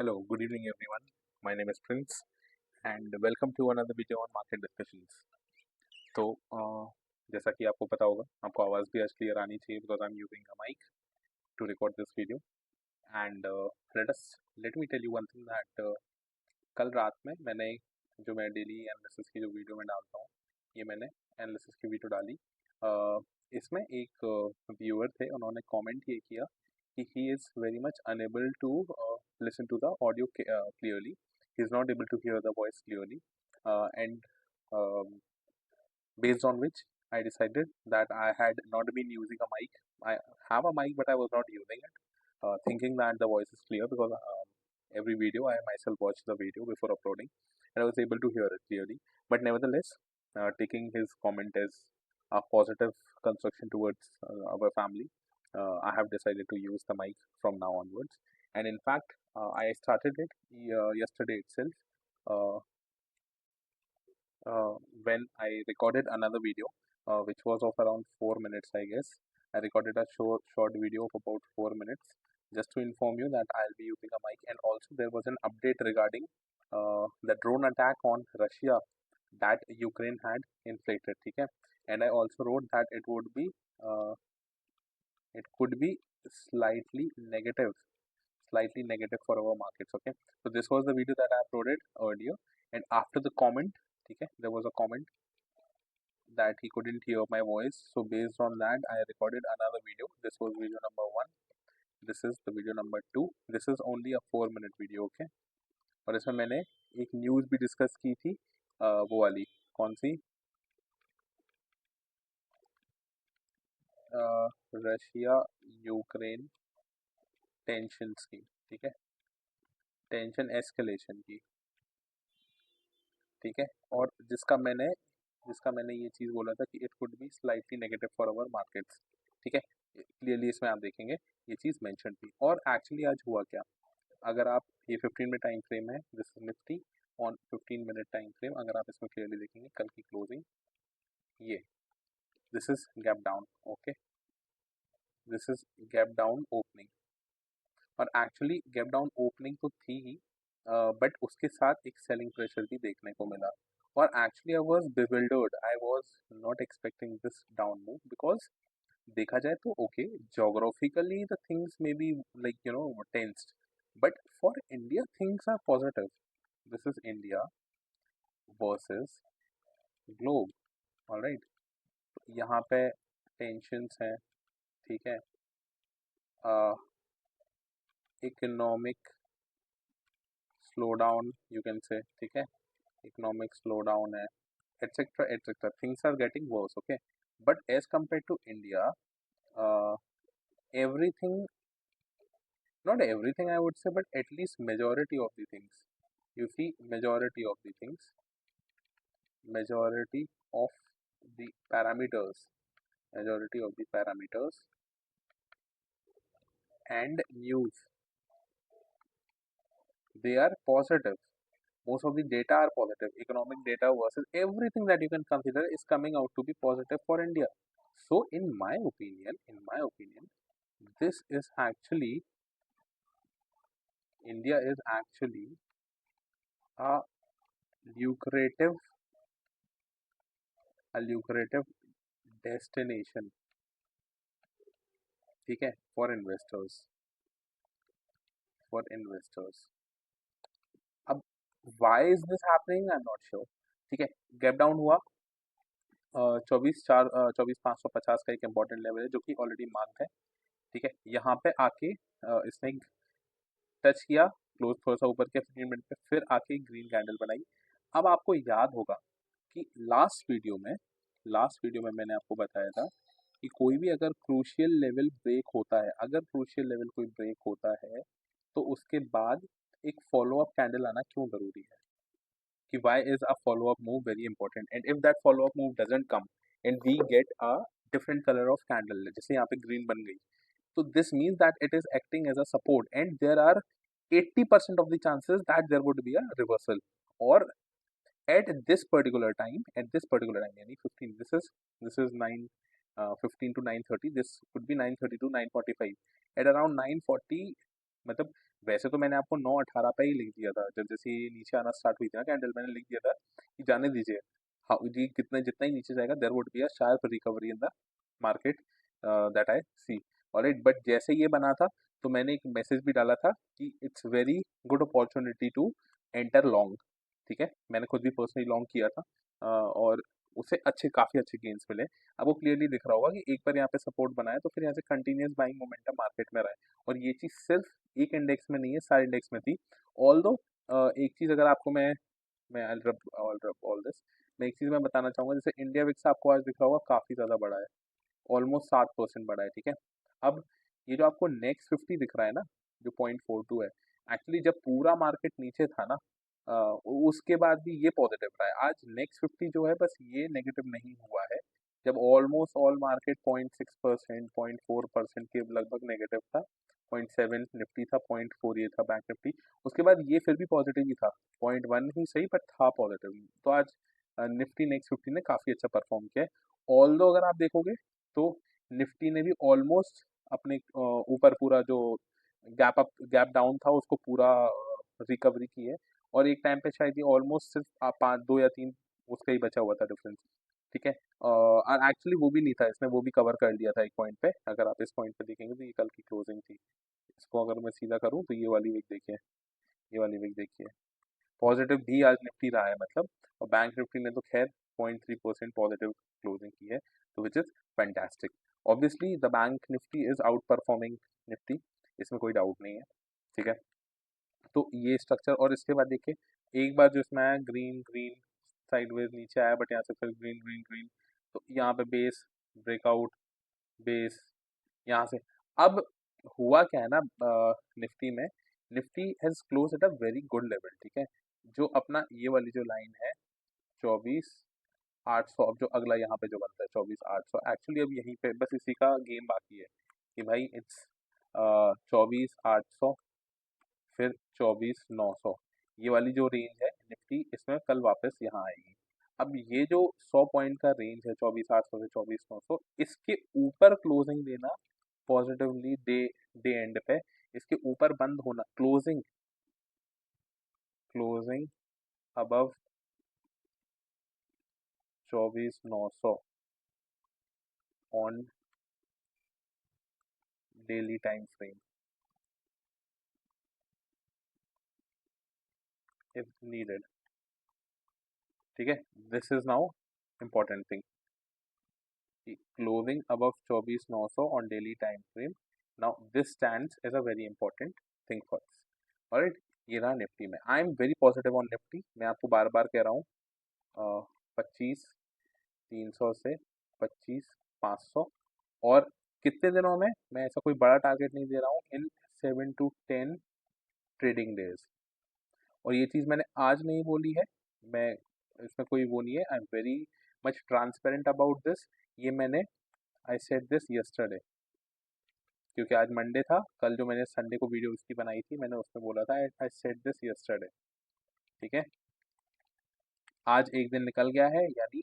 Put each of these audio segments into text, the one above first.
Hello, good evening everyone. My name is Prince and welcome to another video on market discussions. तो जैसा कि आपको पता होगा, आपको आवाज़ भी आज क्लियर आनी चाहिए because I'm using a mic to record this video. And let me tell you one thing that कल रात में मैं डेली एनालिसिस की जो वीडियो में डालता हूँ, ये मैंने एनालिसिस की वीडियो डाली। इसमें एक व्यूअर थे, उन्होंने कमेंट ये किया कि he is very much unable to listen to the audio clearly. He is not able to hear the voice clearly, and um, based on which I decided that I had not been using a mic. I have a mic, but I was not using it, thinking that the voice is clear because every video I myself watched the video before uploading, and I was able to hear it clearly. But nevertheless, taking his comment as a positive construction towards our family, I have decided to use the mic from now onwards. And in fact, I started it yesterday itself. Uh, uh, when I recorded another video, which was of around 4 minutes, I guess. I recorded a short video of about 4 minutes just to inform you that I'll be using a mic. And also, there was an update regarding the drone attack on Russia that Ukraine had inflicted. Okay? And I also wrote that uh, it could be slightly negative for our markets. Okay, so this was the video that I uploaded earlier, and after the comment, okay, there was a comment that he couldn't hear my voice. So based on that, I recorded another video. This was video number 1. This is the video number 2. This is only a 4 minute video. Okay, और इसमें मैंने एक news भी discuss की थी, वो वाली कौन सी, रशिया यूक्रेन टेंशन्स की, ठीक है, टेंशन एस्केलेशन की, ठीक है, और जिसका मैंने ये चीज़ बोला था कि it could be slightly negative for our markets, ठीक है, क्लियरली इसमें आप देखेंगे ये चीज़ मेंशन थी। और एक्चुअली आज हुआ क्या, अगर आप ये 15 मिनट टाइम फ्रेम है, this is Nifty on 15 minute time frame, अगर आप इसमें क्लियरली देखेंगे कल की क्लोजिंग, ये this is gap down, okay, this is gap down opening, और एक्चुअली गैप डाउन ओपनिंग तो थी ही, बट उसके साथ एक सेलिंग प्रेशर भी देखने को मिला। और actually I was bewildered, I was not expecting this down move because देखा जाए तो okay, geographically the things may be like tensed, but for India things are positive. This is India versus globe, alright, यहाँ पे tensions हैं, ठीक है, economic slowdown you can say, ठीक है, इकोनॉमिक स्लो डाउन है, etcetera etcetera, things are getting worse, okay, but as compare to India, everything, not everything I would say, but at least majority of the things, you see, majority of the things, majority of the parameters, majority of the parameters and news, they are positive. Most of the data are positive. Economic data versus everything that you can consider is coming out to be positive for India. So in my opinion, this is actually, India is actually a lucrative lucrative destination, ठीक है, for investors. अब why is this happening, I am not sure, ठीक है, gap down हुआ, 24,550 का एक important level है जो कि ऑलरेडी मार्क है, ठीक है, यहाँ पे आके इसने टच किया, क्लोज थोड़ा सा ऊपर के 15 मिनट पे, फिर आके ग्रीन कैंडल बनाई। अब आपको याद होगा कि लास्ट वीडियो में मैंने आपको बताया था कि कोई भी अगर क्रूशियल लेवल ब्रेक होता है, अगर क्रूशियल लेवल कोई ब्रेक होता है, तो उसके बाद एक फॉलो अप कैंडल आना क्यों जरूरी है, कि why is a follow up move very important, and if that follow up move doesn't come and we get a different color of candle, जैसे यहाँ पे ग्रीन बन गई, so this means that it is acting as a support and there are 80% of the chances that there would be a reversal, or at this particular time, यानी 15, this is 9 15 to 9:30, this could be 9:30 to 9:45, at around 9:40, मतलब वैसे तो मैंने आपको 9.18 पे ही लिख दिया था, जब जैसे ये नीचे आना स्टार्ट हुई थी ना कैंडल, मैंने लिख दिया था कि जाने दीजिए, हाँ जी, कितना जितना ही नीचे जाएगा there would be a sharp recovery in the market that I see. Alright, but जैसे ये बना था तो मैंने एक मैसेज भी डाला था कि it's very good opportunity to enter long. ठीक है, मैंने खुद भी पर्सनली लॉन्ग किया था और उसे काफी अच्छे गेन्स मिले। अब वो क्लियरली दिख रहा होगा कि एक बार यहाँ पे सपोर्ट बनाया तो फिर यहाँ से कंटिन्यूस बाइंग मोमेंटम मार्केट में रहा है, और ये चीज सिर्फ एक इंडेक्स में नहीं है, सारे इंडेक्स में थी। ऑल दो एक चीज अगर आपको मैं ऑल दिस, मैं एक चीज मैं बताना चाहूंगा, जैसे इंडिया विक्स आपको आज दिख रहा होगा काफी ज्यादा बड़ा है, ऑलमोस्ट 7% बढ़ा है। ठीक है, अब ये जो आपको नेक्स्ट 50 दिख रहा है ना, जो 0.42 है, एक्चुअली जब पूरा मार्केट नीचे था ना उसके बाद भी ये पॉजिटिव रहा है। आज नेक्स्ट 50 जो है बस ये नेगेटिव नहीं हुआ है, जब ऑलमोस्ट ऑल मार्केट 0.6% 0.4% के लगभग नेगेटिव था, 0.7 निफ्टी था, 0.4 ये था बैंक निफ्टी, उसके बाद ये फिर भी पॉजिटिव ही था, 0.1 ही सही पर था पॉजिटिव। तो आज निफ्टी नेक्स्ट 50 ने काफी अच्छा परफॉर्म किया है। ऑल्दो अगर आप देखोगे तो निफ्टी ने भी ऑलमोस्ट अपने ऊपर पूरा जो गैप डाउन था उसको पूरा रिकवरी की है, और एक टाइम पे शायद ये ऑलमोस्ट सिर्फ 5 2 या 3 उसका ही बचा हुआ था डिफरेंस। ठीक है, और एक्चुअली वो भी नहीं था, इसने वो भी कवर कर लिया था एक पॉइंट पे। अगर आप इस पॉइंट पे देखेंगे तो ये कल की क्लोजिंग थी, इसको अगर मैं सीधा करूँ तो ये वाली विक देखिए, ये वाली विक देखिए, पॉजिटिव भी आज निफ्टी रहा है मतलब। और बैंक निफ्टी ने तो खैर 0.3% पॉजिटिव क्लोजिंग की है, तो which is fantastic. Obviously the bank Nifty is out performing Nifty, इसमें कोई डाउट नहीं है। ठीक है, तो ये स्ट्रक्चर, और इसके बाद देखिए एक बार जो इसमें आया ग्रीन ग्रीन साइडवेज नीचे आया, बट यहाँ से फिर ग्रीन ग्रीन ग्रीन, तो यहाँ पे बेस ब्रेकआउट, बेस यहाँ से। अब हुआ क्या है ना निफ्टी में, Nifty has close at a very good level. ठीक है, जो अपना ये वाली जो लाइन है 24,800, अब जो अगला यहाँ पे जो बनता है 24,800, एक्चुअली अब यहीं पे बस इसी का गेम बाकी है कि भाई इट्स 24,800 फिर 24,900, ये वाली जो रेंज है निफ्टी इसमें कल वापस यहाँ आएगी। अब ये जो 100 पॉइंट का रेंज है 24,800 से 24,900, इसके ऊपर क्लोजिंग देना पॉजिटिवली डे डे एंड पे, इसके ऊपर बंद होना, closing closing above 24,900 on daily time frame if needed. ठीक है, this is now important thing, closing above 24,900 on daily time frame. Now this stands as a very important thing for us. Alright, ये रहा Nifty में। I am very positive on Nifty, मैं आपको बार बार कह रहा हूँ 25,300 से 25,500, और कितने दिनों में, मैं ऐसा कोई बड़ा टारगेट नहीं दे रहा हूँ, इन 7 to 10 ट्रेडिंग डेज। और ये चीज़ मैंने आज नहीं बोली है, मैं इसमें कोई वो नहीं है, I am very much transparent about this. ये मैंने आई सेड दिस यस्टरडे, क्योंकि आज मंडे था, कल जो मैंने संडे को वीडियो उसकी बनाई थी मैंने उसमें बोला था आई सेड दिस यस्टरडे। ठीक है, आज एक दिन निकल गया है, यानी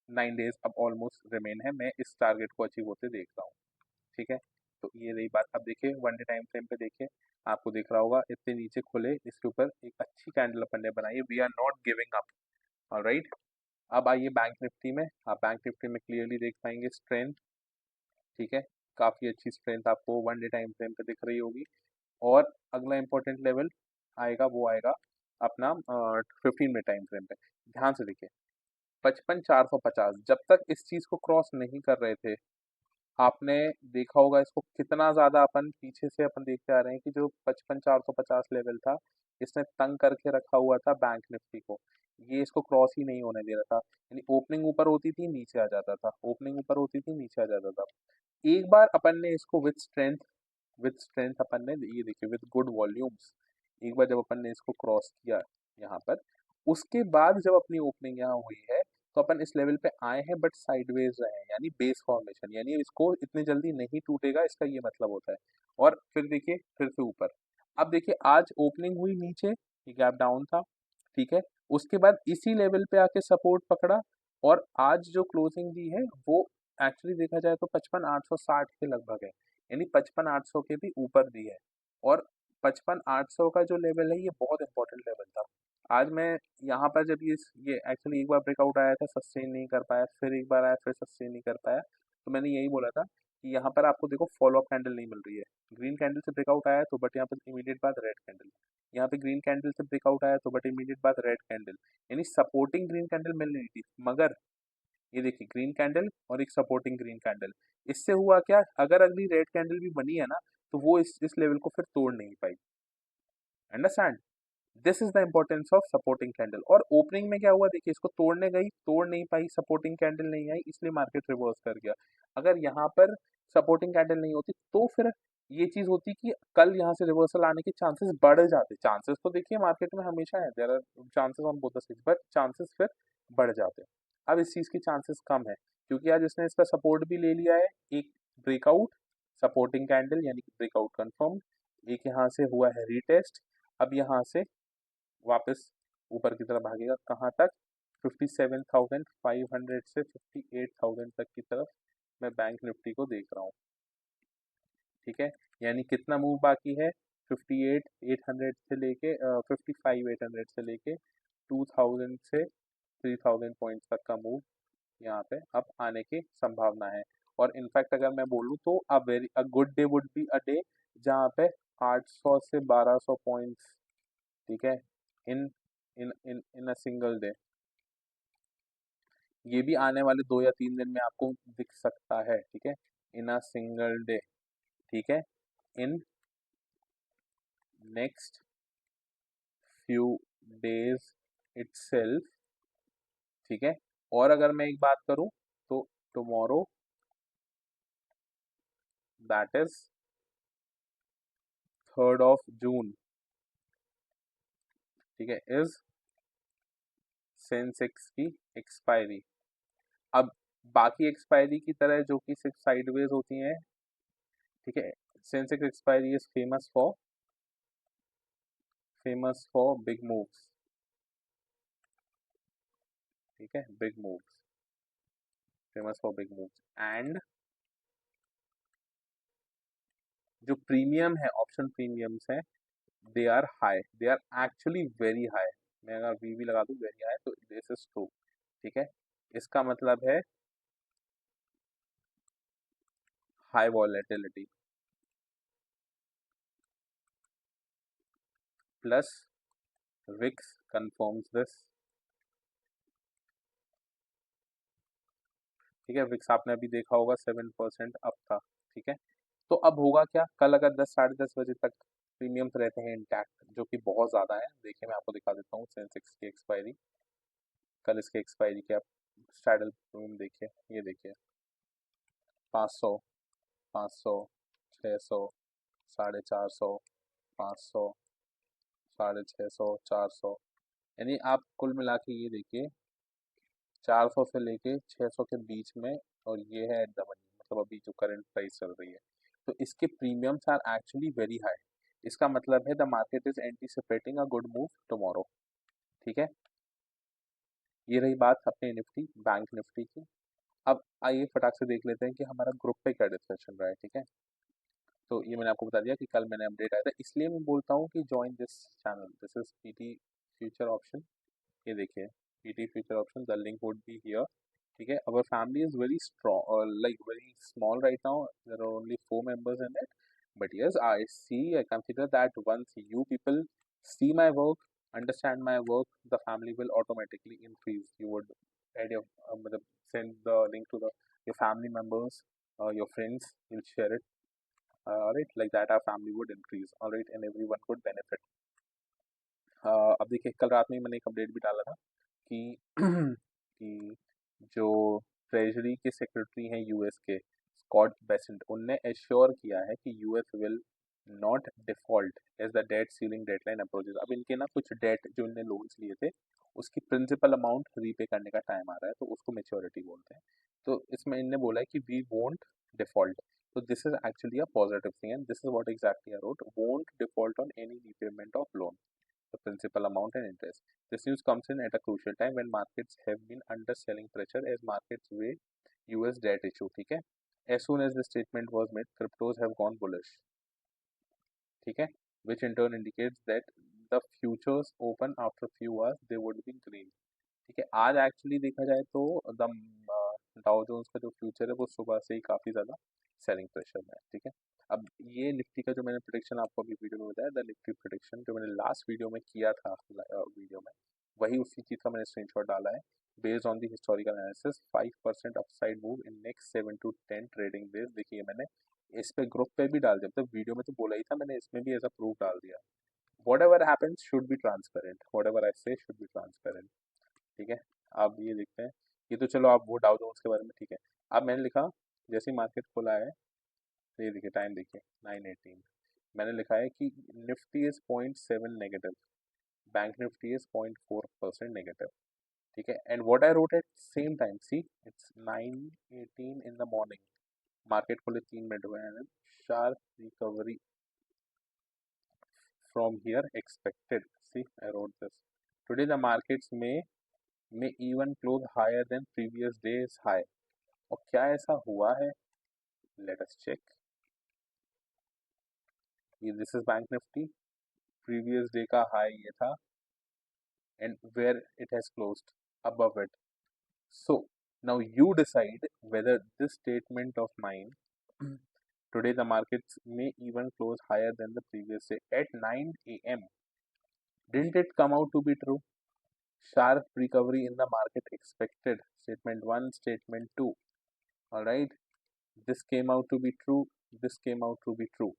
9 डेज अब ऑलमोस्ट रिमेन है, मैं इस टारगेट को अचीव होते देख रहा हूँ। ठीक है, तो ये रही बात। अब देखिए वन डे टाइम फ्रेम पे देखिए, आपको दिख रहा होगा इतने नीचे खुले, इसके ऊपर एक अच्छी कैंडल अपन ने बनाई है, we are not giving up. Alright, अब आइए बैंक निफ्टी में, आप बैंक निफ्टी में क्लियरली देख पाएंगे स्ट्रेंथ। ठीक है, काफ़ी अच्छी स्ट्रेंथ आपको वन डे टाइम फ्रेम पे दिख रही होगी। और अगला इंपॉर्टेंट लेवल आएगा, वो आएगा अपना 15 मिनट टाइम फ्रेम पे। ध्यान से देखिए 55,450, जब तक इस चीज को क्रॉस नहीं कर रहे थे, आपने देखा होगा इसको कितना ज्यादा अपन पीछे से अपन देखते आ रहे हैं कि जो 55,450 लेवल था, इसने तंग करके रखा हुआ था बैंक निफ्टी को, ये इसको क्रॉस ही नहीं होने दे रहा था। यानी ओपनिंग ऊपर होती थी नीचे आ जाता था, ओपनिंग ऊपर होती थी नीचे आ जाता था। एक बार अपन ने इसको विद स्ट्रेंथ अपन ने, ये देखिए विद गुड वॉल्यूम्स, एक बार जब अपन ने इसको क्रॉस किया यहाँ पर, उसके बाद जब अपनी ओपनिंग यहाँ हुई है तो अपन इस लेवल पे आए हैं, बट साइडवेज रहे हैं, यानी बेस फॉर्मेशन, यानी इसको इतनी जल्दी नहीं टूटेगा, इसका ये मतलब होता है। और फिर देखिए फिर से ऊपर, अब देखिए आज ओपनिंग हुई नीचे, ये गैप डाउन था। ठीक है, उसके बाद इसी लेवल पे आके सपोर्ट पकड़ा, और आज जो क्लोजिंग दी है वो एक्चुअली देखा जाए तो 55,860 के लगभग है, यानी 55,800 के भी ऊपर दी है। और 55,800 का जो लेवल है ये बहुत इंपॉर्टेंट लेवल था। आज मैं यहाँ पर जब ये एक्चुअली एक बार ब्रेकआउट आया था, सस्टेन नहीं कर पाया, फिर एक बार आया, फिर सस्टेन नहीं कर पाया, तो मैंने यही बोला था कि यहाँ पर आपको देखो फॉलो अप कैंडल नहीं मिल रही है। ग्रीन कैंडल से ब्रेकआउट आया तो बट यहाँ पर इमीडिएट बाद रेड कैंडल, यहाँ पे ग्रीन कैंडल से ब्रेकआउट आया तो बट इमीडिएट बाद रेड कैंडल, यानी सपोर्टिंग ग्रीन कैंडल मिल रही थी। मगर ये देखिए ग्रीन कैंडल और एक सपोर्टिंग ग्रीन कैंडल, इससे हुआ क्या, अगर अगली रेड कैंडल भी बनी है ना तो वो इस लेवल को फिर तोड़ नहीं पाई। Understand, this is the importance of supporting candle. और ओपनिंग में क्या हुआ देखिए, इसको तोड़ने गई, तोड़ नहीं पाई, सपोर्टिंग कैंडल नहीं आई, इसलिए मार्केट रिवर्स कर गया। अगर यहाँ पर सपोर्टिंग कैंडल नहीं होती तो फिर ये चीज होती कि कल यहाँ से रिवर्सल आने के चांसेस बढ़ जाते। चांसेस तो देखिए मार्केट में हमेशा है, there are chances on both the sides, but chances फिर बढ़ जाते हैं। अब इस चीज की चांसेस कम है क्योंकि आज इसने इसका सपोर्ट भी ले लिया है, एक ब्रेकआउट, सपोर्टिंग कैंडल यानी कि ब्रेकआउट कंफर्म, एक यहाँ से हुआ है रीटेस्ट, अब यहाँ से वापस ऊपर की तरफ भागेगा कहाँ तक, 57,500 से 58,000 तक की तरफ मैं बैंक निफ्टी को देख रहा हूँ। ठीक है, यानी कितना मूव बाकी है, 58,800 से लेके 55,800 से लेके 2,000 से 3,000 पॉइंट्स तक का मूव यहाँ पे अब आने की संभावना है। और इनफैक्ट अगर मैं बोलूँ तो a good day would be a day जहाँ पे 800 से 1200 पॉइंट्स, ठीक है, इन इन इन इन अ सिंगल डे, ये भी आने वाले 2 या 3 दिन में आपको दिख सकता है। ठीक है, इन अ सिंगल डे, ठीक है, in next few days itself. ठीक है, और अगर मैं एक बात करूं तो tomorrow, that is 3rd of June, ठीक है, इज सेंसेक्स की एक्सपायरी। अब बाकी एक्सपायरी की तरह जो कि सिर्फ साइडवेज होती हैं, ठीक है, Sensex expiry is famous for big moves. ठीक है, big moves, famous for big moves, and जो प्रीमियम है, ऑप्शन प्रीमियम्स है, they are high, they are actually very high. मैं अगर वी भी लगा दूं वेरी हाई तो दिस इज ट्रू। ठीक है, इसका मतलब है high volatility plus VIX confirms this. ठीक है, विक्स आपने अभी देखा होगा 7% अप था। ठीक है, तो अब होगा क्या, कल अगर 10 साढ़े 10 बजे तक प्रीमियम्स रहते हैं इंटैक्ट, जो कि बहुत ज़्यादा है, देखिए मैं आपको दिखा देता हूँ सेंसेक्स की एक्सपायरी, कल इसकी एक्सपायरी की आप स्टैडल प्रीमियम देखिए, ये देखिए 500, 500, 600, 450, 500, 650, 400, यानी आप कुल मिला के ये देखिए 400 से लेके 600 के बीच में, और ये है एट द मनी, मतलब अभी जो करंट प्राइस चल रही है, तो इसके premiums are actually very high. इसका मतलब है the market is anticipating a good move tomorrow. ठीक है, ये रही बात अपने निफ्टी बैंक निफ्टी की। अब आइए फटाक से देख लेते हैं कि हमारा ग्रुप पे क्या डिस्कशन रहा है। ठीक है, तो ये मैंने आपको बता दिया कि कल मैंने अपडेट आया था, इसलिए मैं बोलता हूँ कि join this channel, this is PT future option. ये देखिए PT future option, the link would be here. ठीक है, our family is very strong, like very small right now, there are only 4 members in it, but yes, I consider that once you people see my work, understand my work, the family will automatically increase. You would add your send the link to the your family members, your friends, you'll share it, all right, like that our family would increase, all right, and everyone could benefit. अब देखिए कल रात में मैंने एक update भी डाला था कि कि जो ट्रेजरी के सेक्रेटरी हैं यूएस के, स्कॉट बेसेंट, उनने एश्योर किया है कि US will not default as the debt ceiling deadline approaches. अब इनके ना कुछ डेट जो इनने लोन्स लिए थे उसकी प्रिंसिपल अमाउंट रीपे करने का टाइम आ रहा है, तो उसको मेच्योरिटी बोलते हैं। तो इसमें इनने बोला है कि we won't default, so this is actually a positive thing, and this is what exactly I wrote: won't default on any repayment of loan, the principal amount and interest. This news comes in at a crucial time when markets have been under selling pressure as markets weigh US debt issue. ठीक है, as soon as the statement was made, cryptos have gone bullish. ठीक है, which in turn indicates that the futures open after few hours they would be green. ठीक है, आज actually देखा जाए तो द डाउ जोन्स का जो फ्यूचर है वो सुबह से ही काफ़ी ज़्यादा सेलिंग प्रेशर में है। ठीक है, अब ये निफ्टी का जो मैंने प्रोडिक्शन आपको अभी वीडियो में बताया, द निफ्टी प्रोडिक्शन जो मैंने लास्ट वीडियो में किया था वीडियो में, वही उसी चीज़ का मैंने स्क्रीनशॉट डाला है। Based on the historical analysis 5% upside move in next 7 to 10 trading days. देखिए मैंने इस पे ग्रुप पे भी डाल दिया, तो वीडियो में तो बोला ही था, मैंने इसमें भी ऐसा प्रूफ डाल दिया। What ever happens should be transparent, what ever I से शुड बी ट्रांसपेरेंट। ठीक है, आप ये देखते हैं, ये तो चलो आप वो डाउ जोन्स के बारे में, ठीक है। अब मैंने लिखा जैसे मार्केट खुला है, तो ये देखिए टाइम देखिए 9:18, मैंने लिखा है कि Nifty is 0.7 negative, bank Nifty is 0.4% negative. ठीक है, and what I wrote at same time, see it's 9:18 in the morning, market खुले 3 मिनट हुए हैं, sharp recovery from here expected. See I wrote this, today the markets में even close higher than previous day's high। और क्या ऐसा हुआ है, let us check। ये this is bank Nifty, previous day का high ये था, and where it has closed above it। So now you decide whether this statement of mine today the markets may even close higher than the previous day at 9 a.m. didn't it come out to be true? Sharp recovery in the market expected, statement 1, statement 2, all right, this came out to be true, this came out to be true,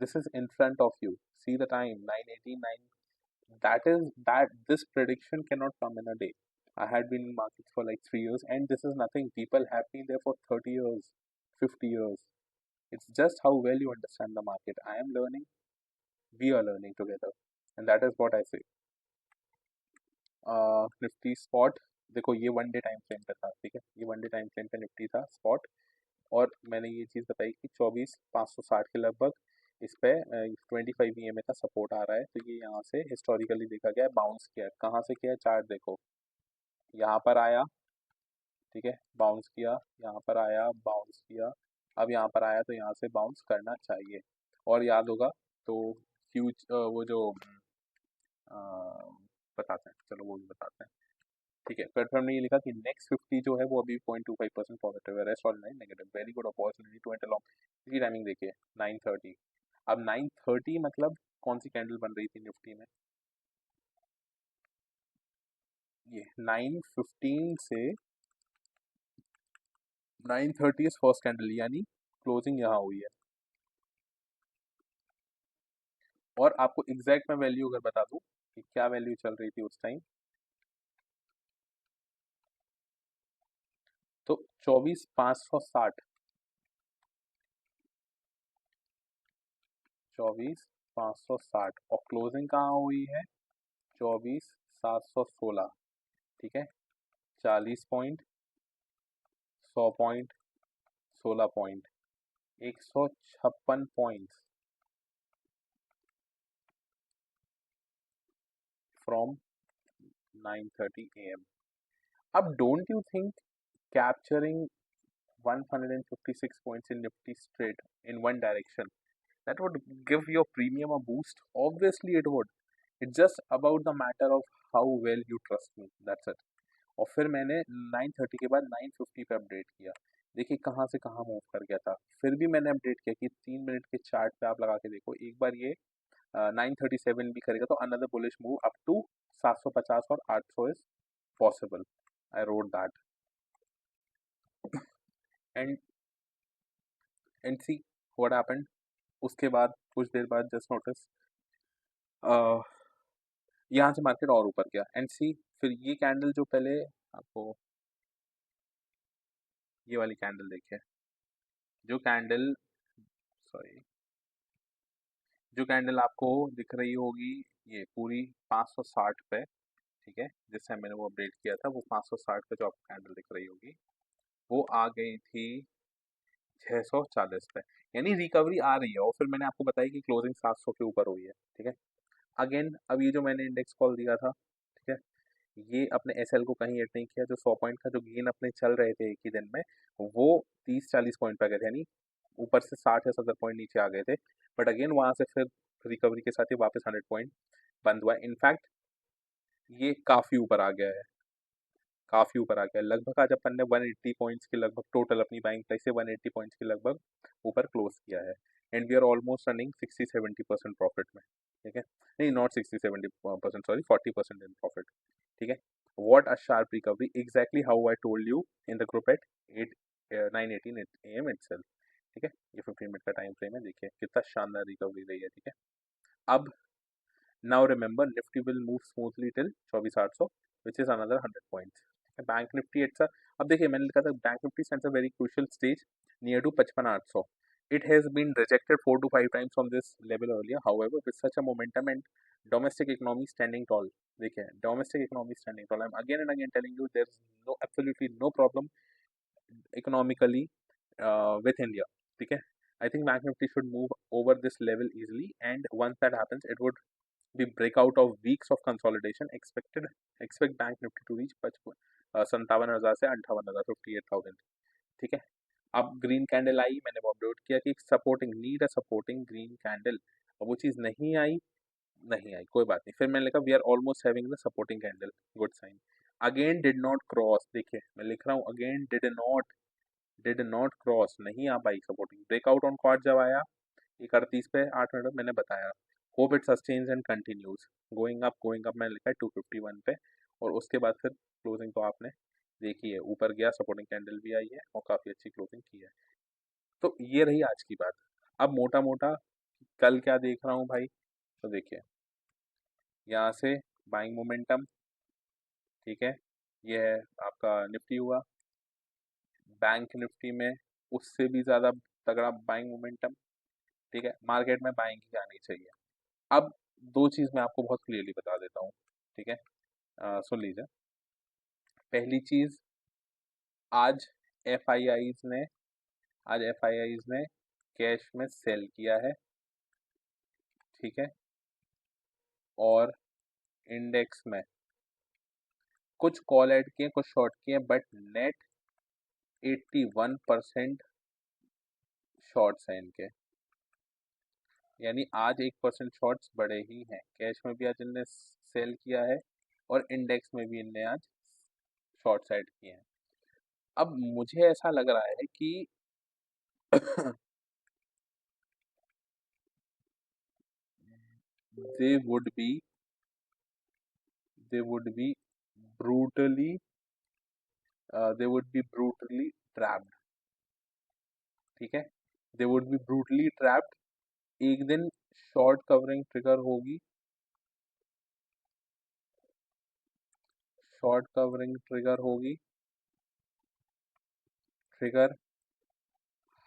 this is in front of you, see the time 9:89, that is that this prediction cannot come in a day. I had been in markets for like 3 years, and this is nothing, people have been there for 30 years, 50 years, it's just how well you understand the market. I am learning, we are learning together, and that is what I say। Nifty spot, देखो ये 1 day time frame पे था, ठीक है, ये 1 day time frame पे Nifty था spot, और मैंने ये चीज़ बताई कि 24,560 के लगभग इस पे 25 EMA का सपोर्ट आ रहा है। तो ये यहाँ से हिस्टोरिकली देखा गया है, बाउंस किया है, कहाँ से किया है, चार्ट देखो, यहाँ पर आया, ठीक है, बाउंस किया, यहाँ पर आया, बाउंस किया, अब यहाँ पर आया, तो यहाँ से बाउंस करना चाहिए। और याद होगा तो वो जो अ, बताते हैं, चलो वो भी बताते हैं, ठीक है। प्लेटफॉर्म ने ये लिखा कि नेक्स्ट 50 जो है वो अभी 0.25% पॉजिटिव है, rest all negative, very good opportunity to enter long. इसकी टाइमिंग देखिए 9:30, अब 9:30 मतलब कौन सी कैंडल बन रही थी निफ्टी में, ये 9:15 से 9:30 फर्स्ट कैंडल, यानी क्लोजिंग यहाँ हुई है। और आपको एग्जैक्ट मैं वैल्यू अगर बता दूं कि क्या वैल्यू चल रही थी उस टाइम, तो 24,560, 24,560, और क्लोजिंग कहाँ हुई है, 24,716। ठीक है, 40 point, 100 point, 16 point, 156 point from 9:30 AM। अब don't you think capturing 156 points in Nifty straight in one direction, that would give your premium a boost? Obviously it would, it's just about the matter of how well you trust me, that's it। और फिर मैंने 9:30 के बाद 9:50 पे update किया, देखिए कहाँ से कहाँ मूव कर गया था, फिर भी मैंने अपडेट किया कि 3 मिनट के चार्ट पे आप लगा के देखो, एक बार ये 9:37 भी करेगा तो another bullish move up to 750 और 800 is possible, I wrote that. And and see what happened, उसके बाद कुछ देर बाद जस्ट नोटिस यहाँ से मार्केट और ऊपर गया, एंड सी फिर ये कैंडल जो पहले आपको, ये वाली कैंडल देखिए, जो कैंडल, सॉरी, जो कैंडल आपको दिख रही होगी ये पूरी 560 पे, ठीक है, जिस टाइम मैंने वो अपडेट किया था, वो 560 पे जो आपको कैंडल दिख रही होगी वो आ गई थी 640 पे, यानी रिकवरी आ रही है। और फिर मैंने आपको बताया कि क्लोजिंग 700 के ऊपर हुई है, ठीक है। अगेन अब ये जो मैंने इंडेक्स कॉल दिया था, ठीक है, ये अपने एसएल को कहीं एड नहीं किया, जो 100 पॉइंट का जो गेन अपने चल रहे थे एक ही दिन में, वो 30-40 पॉइंट पे गए थे, यानी ऊपर से 60 या 70 पॉइंट नीचे आ गए थे, बट अगेन वहां से फिर रिकवरी के साथ ही वापस 100 पॉइंट बंद हुआ है। इनफैक्ट ये काफ़ी ऊपर आ गया है, काफ़ी ऊपर आ गया है। लगभग आज अपन ने 180 पॉइंट्स के लगभग टोटल अपनी बाइंग प्राइस से 180 पॉइंट्स के लगभग ऊपर क्लोज किया है। And we are almost running 60-70% profit में, ठीक है। नहीं, नॉट 60-70%, सॉरी, 40% इन प्रॉफिट, ठीक है। What a sharp recovery, exactly how I told you in the group at 9:18 AM itself, ठीक है। ये 15 मिनट का टाइम फ्रेम है, देखिए कितना शानदार रिकवरी रही है, ठीक है। अब now remember Nifty will move smoothly till 24,800 which is another 100 points. Bank Nifty it's अब देखिए मैंने लिखा था bank Nifty sense a very crucial stage near to 55,800. It has been rejected 4 to 5 times from this level earlier. However, with such a momentum and domestic economy standing tall, देखिए domestic economy standing tall. I'm again and again telling you there's no absolutely no problem economically with India, ठीक है. I think Bank Nifty should move over this level easily, and once that happens, it would the breakout of weeks of consolidation expect bank nifty to reach 57,000 से 58,000, 58,000, ठीक है. अब green candle आई, मैंने वो upload किया कि supporting need a supporting green candle, अब वो चीज़ नहीं आई, कोई बात नहीं. फिर मैंने लिखा we are almost having the supporting candle, good sign. Again did not cross, देखिए मैं लिख रहा हूँ अगेन डिड नॉट क्रॉस, नहीं आ पाई सपोर्टिंग. ब्रेकआउट ऑन क्वार्ट जब आया 31 पे 8 मिनट, मैंने बताया hope it sustains and continues going up, मैंने लिखा है 251 पे. और उसके बाद फिर क्लोजिंग तो आपने देखी है, ऊपर गया, सपोर्टिंग कैंडल भी आई है और काफ़ी अच्छी क्लोजिंग की है. तो ये रही आज की बात. अब मोटा मोटा कल क्या देख रहा हूँ भाई, तो देखिए यहाँ से बाइंग मोमेंटम, ठीक है. ये है आपका निफ्टी हुआ, बैंक निफ्टी में उससे भी ज़्यादा तगड़ा बाइंग मोमेंटम, ठीक है. मार्केट में बाइंग ही आनी चाहिए. अब दो चीज़ मैं आपको बहुत क्लियरली बता देता हूँ, ठीक है. सुन लीजिए. पहली चीज़, आज एफ आई आईज ने कैश में सेल किया है, ठीक है. और इंडेक्स में कुछ कॉल ऐड किए, कुछ शॉर्ट किए, बट नेट 81% शॉर्ट्स हैं इनके. यानी आज 1% शॉर्ट्स बड़े ही हैं. कैश में भी आज इनने सेल किया है और इंडेक्स में भी इनने आज शॉर्ट्स ऐड किए हैं. अब मुझे ऐसा लग रहा है कि they would be brutally trapped, ठीक है. they would be brutally trapped. एक दिन शॉर्ट कवरिंग ट्रिगर होगी, ट्रिगर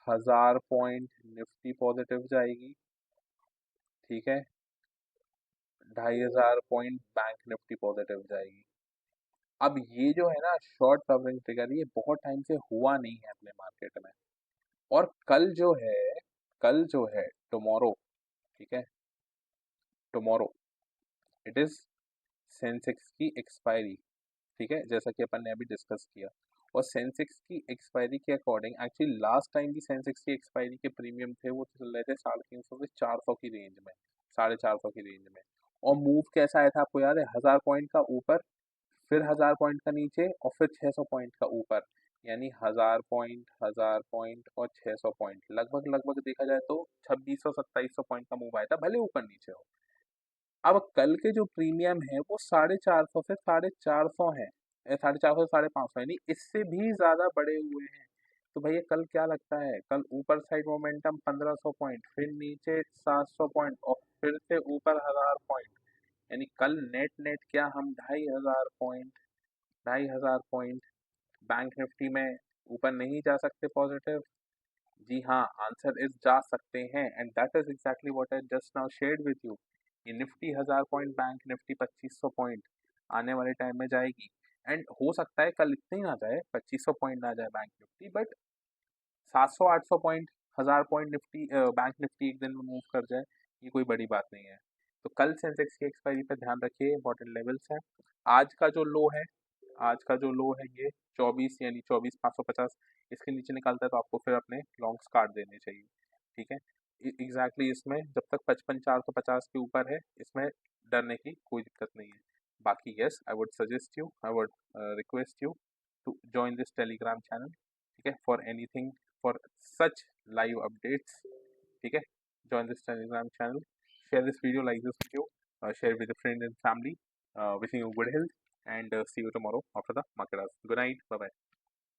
1000 पॉइंट निफ्टी पॉजिटिव जाएगी, ठीक है. 2500 पॉइंट बैंक निफ्टी पॉजिटिव जाएगी. अब ये जो है ना शॉर्ट कवरिंग ट्रिगर, ये बहुत टाइम से हुआ नहीं है अपने मार्केट में. और कल जो है टुमारो, ठीक है, टुमारो इट इज सेंसेक्स की एक्सपायरी, ठीक है, जैसा कि अपन ने अभी डिस्कस किया. और सेंसेक्स की एक्सपायरी के अकॉर्डिंग एक्चुअली लास्ट टाइम भी सेंसेक्स की एक्सपायरी के प्रीमियम थे वो चल रहे थे 350 से 400 की रेंज में, 450 की रेंज में. और मूव कैसा आया था आपको याद है, 1000 पॉइंट का ऊपर, फिर 1000 पॉइंट का नीचे, और फिर 600 पॉइंट का ऊपर. यानी 1000 पॉइंट और 600 पॉइंट, लगभग देखा जाए तो 2600-2700 पॉइंट का मूव आया था, भले ऊपर नीचे हो. अब कल के जो प्रीमियम है वो 450 से 450 है, 450 से 550, यानी इससे भी ज्यादा बड़े हुए हैं. तो भैया कल क्या लगता है, कल ऊपर साइड मोमेंटम 1500 पॉइंट, फिर नीचे 700 पॉइंट, और फिर से ऊपर 1000 पॉइंट. यानी कल नेट नेट क्या हम 2500 पॉइंट बैंक निफ्टी में ऊपर नहीं जा सकते पॉजिटिव. जी हाँ, आंसर इज जा सकते हैं, and that is exactly what I just now shared with you. ये Nifty 1000 point, bank Nifty 2500 point आने वाले टाइम में जाएगी. एंड हो सकता है कल इतने ही ना जाए, 2500 पॉइंट ना जाए bank Nifty, but 700-800 point, 1000 point Nifty bank Nifty एक दिन में मूव कर जाए, ये कोई बड़ी बात नहीं है. तो कल सेंसेक्स की एक्सपायरी पर ध्यान रखिए, इंपॉर्टेंट लेवल्स है. आज का जो लो है, ये 24, यानी 24,550, इसके नीचे निकलता है तो आपको फिर अपने लॉन्ग्स काट देने चाहिए, ठीक है. एग्जैक्टली इसमें जब तक 55,450 के ऊपर है, इसमें डरने की कोई दिक्कत नहीं है। बाकी yes, I would suggest you, I would request you to join this Telegram channel, ठीक है, for anything, for such live updates, ठीक है। Join this Telegram channel, share this video, like this video, share with a friend and family. Wishing you good health and see you tomorrow after the market hours. Good night, bye bye.